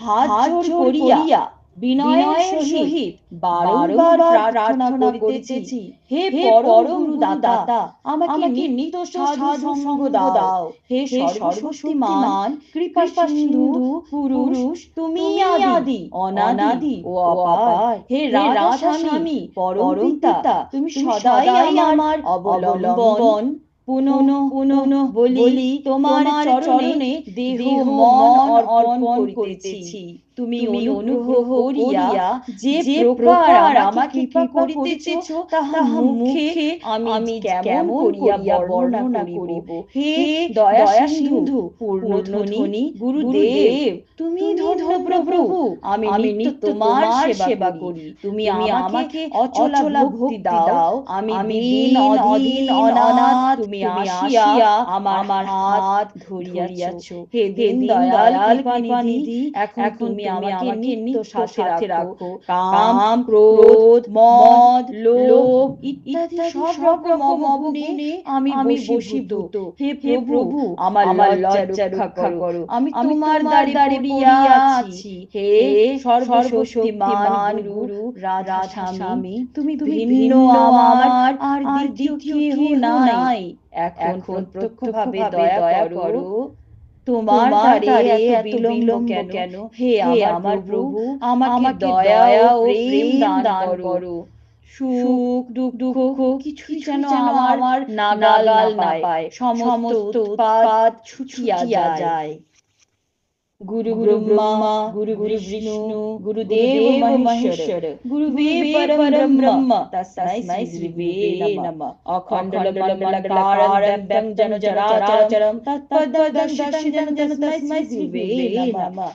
হাত জোড় করিয়া বিনয়ের সহিত বারংবার প্রার্থনা করিতেছি, হে পরম গুরুদাতা, আমাকে নিত্য সাধু সঙ্গ দাও। হে সর্বশক্তিমান কৃপা সিন্ধু পুরুষ, তুমি আদি অনাদি ও অপার। হে রাধা স্বামী পরম পিতা, তুমি সদাই আমার অবলম্বন। পুনঃ পুনঃ বলি তোমার চরণে দেহ মন অর্পণ করিতেছি। তুমি অনুগ্রহ করিয়া যে প্রকার আমাকে কৃপা করিতেছ, তাহা মুখে আমি কেমন করিয়া বর্ণনা করিব। হে দয়া সিন্ধু পূর্ণধ্বনি গুরুদেব, তুমি ধন্য প্রভু। আমি নিত্য তোমার সেবা করি। তুমি আমাকে অচলা ভক্তি দাও। আমি দীন অধীন অনাথ, তুমি আসিয়া আমার হাত ধরিয়াছ। হে দীন দয়াল কৃপানিধি, এখন তুমি আমাকে নিত্য সাথে রাখো। কাম ক্রোধ মদ লোভ ইত্যাদি সব রকম অবগুণে আমি বশীভূত। হে প্রভু, আমার লজ্জা রক্ষা করো। আমি তোমার দ্বারে পড়িয়া আছি। হে সর্বশক্তিমান গুরু রাধা স্বামী, তুমি ভিন্ন আমার আর দ্বিতীয় কেহ নাই। এখন প্রত্যক্ষভাবে দয়া করো। তোমার দ্বারে এত বিলম্ব কেন? হে আমার প্রভু, আমাকে দয়া ও প্রেম দান করো। সুখ দুঃখ কিছুই যেন আমার নাগাল না পায়, সমস্ত উৎপাত ছুটিয়া যায়। गुरु ब्रह्मा गुरु विष्णु गुरुदेव महेश्वर गुरुवे परम ब्रह्म तस्मै श्रीवे नमः। अखण्डमण्डलाकारं व्याप्तं जन चराचरं तत्पददर्शितं जन तस्मै श्रीवे नमः।